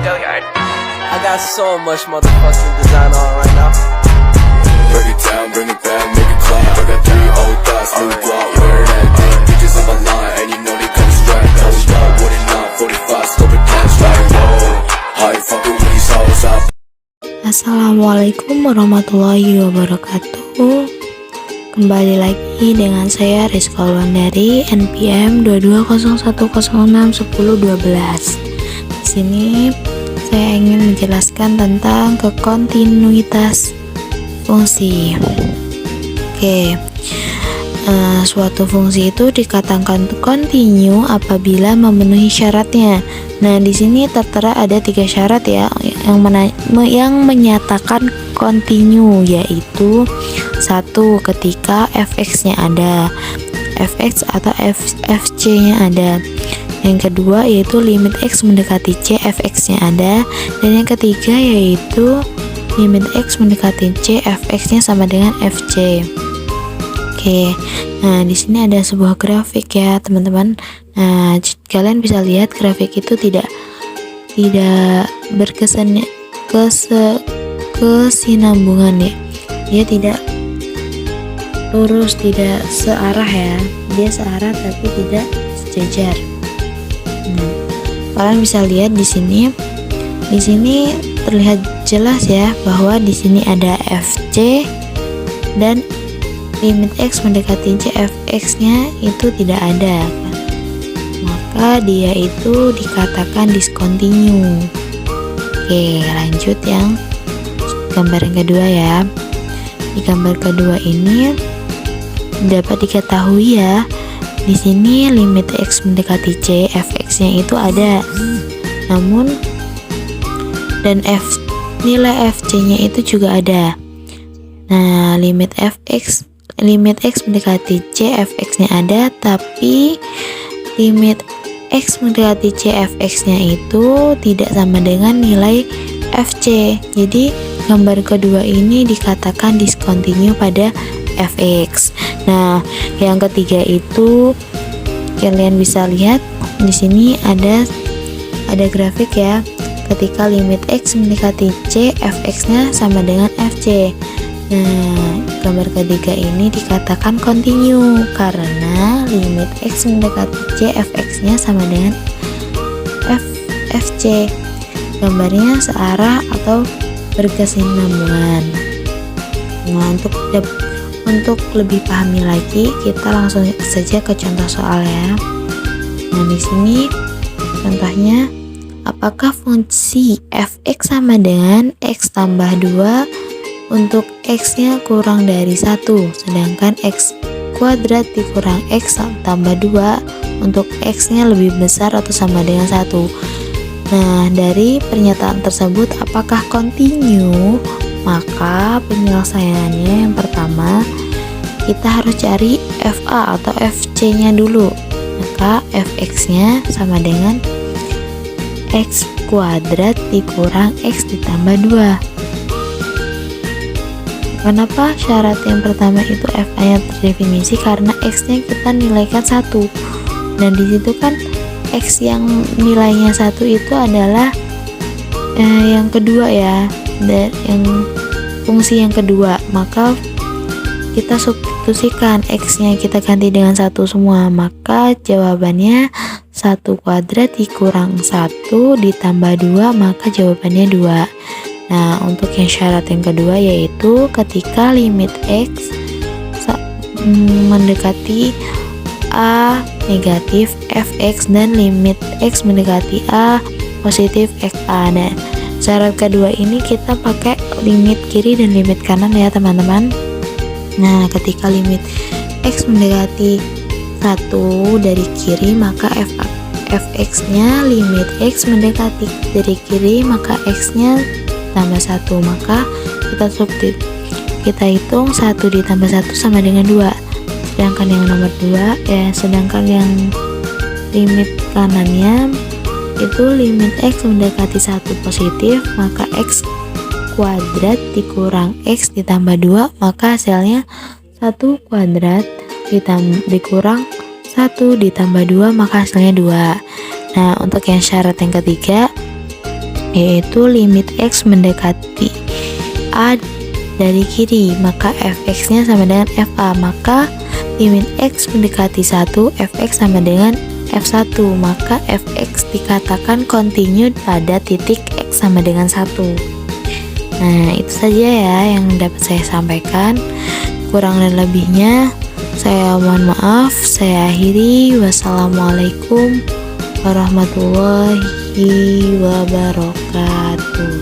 I got so much motherfucking design on right now. Break it down, bring it back, make it clap. I got 3 old thoughts, new block, where that day. Bitches on my line, and you know they come straight. Hold up, what it not, 45, scope it cash like whoa. How you fucking with these hoes up? Assalamualaikum warahmatullahi wabarakatuh. Kembali lagi dengan saya Rizka Wulandari, NPM 2201061012. Di sini saya ingin menjelaskan tentang kekontinuitas fungsi. Suatu fungsi itu dikatakan continue apabila memenuhi syaratnya. Nah, di sini tertera ada 3 syarat ya yang menyatakan continue, yaitu 1. Ketika fx-nya ada, fx atau fc-nya ada. Yang kedua yaitu limit x mendekati c, fx-nya ada. Dan yang ketiga yaitu limit x mendekati c, fx-nya sama dengan fc. Nah di sini ada sebuah grafik ya teman-teman. Nah kalian bisa lihat grafik itu tidak kesinambungan ya. Dia tidak lurus, tidak searah ya. Dia searah tapi tidak sejajar. Kalian bisa lihat di sini terlihat jelas ya bahwa di sini ada fc dan limit x mendekati c, fx-nya itu tidak ada, maka dia itu dikatakan discontinue. Lanjut yang gambar yang kedua ya. Di gambar kedua ini dapat diketahui ya, di sini limit x mendekati c, fx-nya itu ada, namun dan nilai fc-nya itu juga ada. Nah, limit x mendekati c, fx-nya ada, tapi limit x mendekati c, fx-nya itu tidak sama dengan nilai fc. Jadi gambar kedua ini dikatakan discontinue pada fx. Nah, yang ketiga itu kalian bisa lihat di sini ada grafik ya. Ketika limit x mendekati c, fx-nya sama dengan fc. Nah, gambar ketiga ini dikatakan continue karena limit x mendekati c, fx-nya sama dengan fc. Gambarnya searah atau berkesinambungan. Nah, untuk lebih pahami lagi, kita langsung saja ke contoh soal ya. Nah, di sini contohnya, apakah fungsi fx sama dengan x tambah 2 untuk x-nya kurang dari 1, sedangkan x kuadrat dikurang x tambah 2 untuk x-nya lebih besar atau sama dengan 1. Nah, dari pernyataan tersebut apakah continue? Maka penyelesaiannya yang pertama, kita harus cari fa atau fc-nya dulu. Maka fx-nya sama dengan x kuadrat dikurang x ditambah 2. Kenapa syarat yang pertama itu fa-nya terdefinisi? Karena x-nya kita nilaikan 1. Dan disitu kan x yang nilainya 1 itu adalah yang kedua ya, dan yang fungsi yang kedua. Maka kita substitusikan x-nya, kita ganti dengan 1 semua. Maka jawabannya 1 kuadrat dikurang 1 ditambah 2, maka jawabannya 2. Nah, untuk yang syarat yang kedua yaitu ketika limit x mendekati a negatif fx dan limit x mendekati a positif xa. Nah, syarat kedua ini kita pakai limit kiri dan limit kanan ya teman-teman. Nah, ketika limit x mendekati 1 dari kiri, maka fx-nya limit x mendekati dari kiri, maka x-nya tambah 1, maka kita hitung 1 ditambah 1 sama dengan 2. Sedangkan yang nomor 2 sedangkan yang limit kanannya itu limit x mendekati 1 positif, maka x kuadrat dikurang x ditambah 2, maka hasilnya 1 kuadrat dikurang 1 ditambah 2, maka hasilnya 2. Nah, untuk yang syarat yang ketiga yaitu limit X mendekati A dari kiri, maka fx nya sama dengan fa. Maka limit X mendekati 1, fx sama dengan f1, maka fx dikatakan continued pada titik X sama dengan 1. Nah, itu saja ya yang dapat saya sampaikan. Kurang dan lebihnya saya mohon maaf. Saya akhiri. Wassalamualaikum warahmatullahi wabarakatuh.